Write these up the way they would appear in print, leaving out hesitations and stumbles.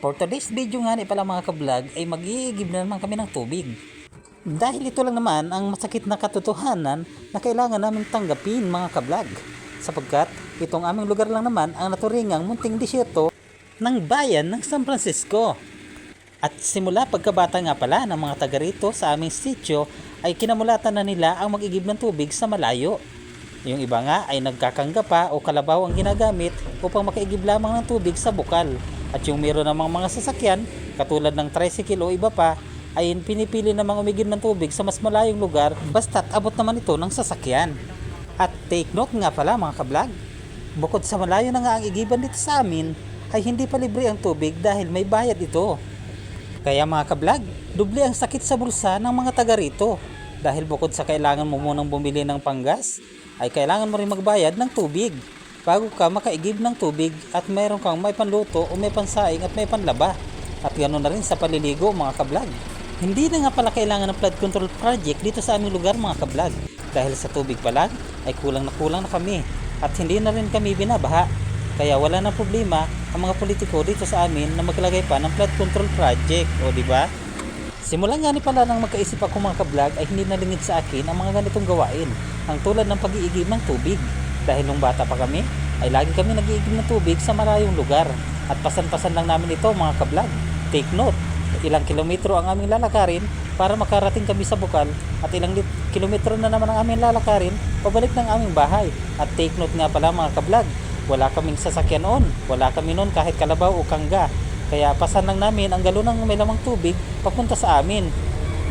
For today's video nga ni pala mga ka-vlog ay mag-iigib na naman kami ng tubig. Dahil ito lang naman ang masakit na katotohanan na kailangan namin tanggapin mga ka-vlog. Sapagkat itong aming lugar lang naman ang naturingang munting disyerto ng bayan ng San Francisco. At simula pagkabata nga pala ng mga taga rito sa aming sitio ay kinamulatan na nila ang mag-igib ng tubig sa malayo. Yung iba nga ay nagkakangga pa o kalabaw ang ginagamit upang makaigib lamang ng tubig sa bukal. At yung meron namang mga sasakyan, katulad ng tricycle o iba pa, ay pinipili namang umigib ng tubig sa mas malayong lugar basta't abot naman ito ng sasakyan. At take note nga pala mga ka-vlog, bukod sa malayo na nga ang igiban dito sa amin, ay hindi pa libre ang tubig dahil may bayad ito. Kaya mga ka-vlog, doble ang sakit sa bulsa ng mga taga rito. Dahil bukod sa kailangan mo munang bumili ng panggas, ay kailangan mo rin magbayad ng tubig bago ka makaigib ng tubig at mayroon kang may panluto o may pansaing at may panlaba. At ganoon na rin sa paliligo mga ka-vlog. Hindi na nga pala kailangan ng flood control project dito sa aming lugar mga ka-vlog. Dahil sa tubig pa lang ay kulang na kami at hindi na rin kami binabaha. Kaya wala na problema ang mga politiko dito sa amin na maglagay pa ng flood control project, o di ba? Simulan nga ni pala nang magkaisip ako mga ka-vlog ay hindi nalingid sa akin ang mga ganitong gawain, ang tulad ng pag-iigib ng tubig. Dahil nung bata pa kami, ay lagi kami nag-iigib ng tubig sa malayong lugar. At pasan-pasan lang namin ito mga ka-vlog. Take note, ilang kilometro ang aming lalakarin para makarating kami sa bukal at ilang kilometro na naman ang aming lalakarin pabalik ng aming bahay. At take note nga pala mga ka-vlog, wala kaming sasakyan noon, wala kami noon kahit kalabaw o kangga. Kaya pasan lang namin ang galon ng may lamang tubig papunta sa amin.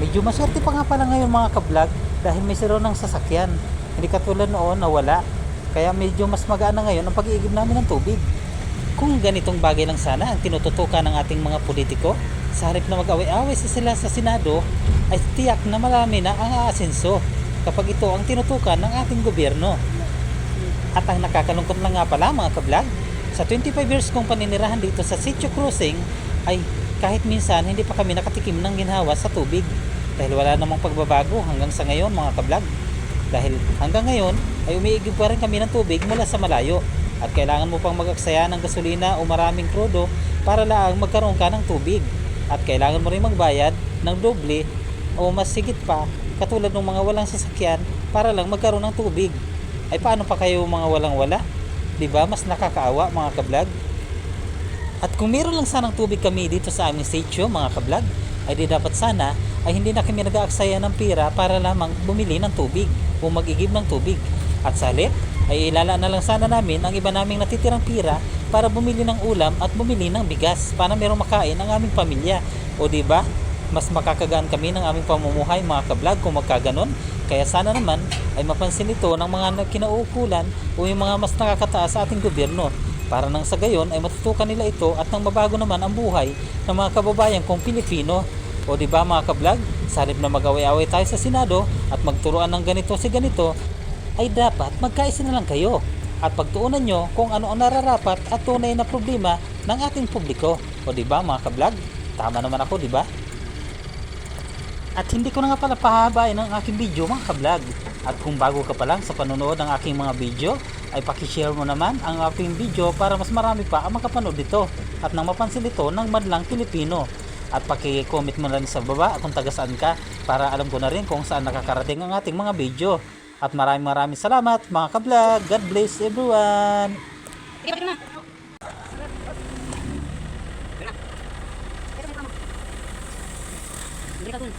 Medyo maswerte pa nga pala ngayon mga ka-vlog dahil may siro ng sasakyan. Hindi katulad noon na wala. Kaya medyo mas magaan na ngayon ang pag-iigib namin ng tubig. Kung ganitong bagay lang sana ang tinututukan ng ating mga politiko, sa halip na mag-away-away sila sa Senado, ay tiyak na marami na ang aasenso kapag ito ang tinutukan ng ating gobyerno. At ang nakakalungkot lang nga pala mga ka-vlog, sa 25 years kong paninirahan dito sa Sitio Cruising, ay kahit minsan hindi pa kami nakatikim ng ginhawa sa tubig. Dahil wala namang pagbabago hanggang sa ngayon mga ka-vlog. Dahil hanggang ngayon ay umiigib pa rin kami ng tubig mula sa malayo at kailangan mo pang mag-aksaya ng gasolina o maraming krudo para lang magkaroon ka ng tubig at kailangan mo rin magbayad ng doble o mas sigit pa katulad ng mga walang sasakyan para lang magkaroon ng tubig. Ay paano pa kayo mga walang wala? Diba mas nakakaawa mga ka-vlog? At kung meron lang sanang tubig kami dito sa aming sitio mga ka-vlog, ay di dapat sana ay hindi na kami nag-aaksaya ng pira para lamang bumili ng tubig o mag-igib ng tubig. At sa halip ay ilala na lang sana namin ang iba naming natitirang pira para bumili ng ulam at bumili ng bigas para merong makain ang aming pamilya. O di ba? Mas makakagaan kami ng aming pamumuhay mga ka-vlog kung magkaganon. Kaya sana naman ay mapansin ito ng mga kinauukulan o yung mga mas nakakataas sa ating gobyerno. Para nang sa gayon ay matutukan nila ito at nang mabago naman ang buhay ng mga kababayan kong Pilipino. O di ba mga ka-vlog, sa halip na mag-away-away tayo sa Senado at magturuan ng ganito si ganito, ay dapat magkaisa na lang kayo at pagtuunan nyo kung ano ang nararapat at tunay na problema ng ating publiko. O di ba mga ka-vlog, tama naman ako di ba? At hindi ko na nga pala pahabain ang aking video mga ka-vlog. At kung bago ka pa lang sa panonood ng aking mga video, ay pakishare mo naman ang aking video para mas marami pa ang makapanood dito at nang mapansin ito ng madlang Pilipino. At paki-comment mo na rin sa baba kung taga saan ka para alam ko na rin kung saan nakakarating ang ating mga video. At maraming salamat mga ka-vlog. God bless everyone. Hindi ka dun.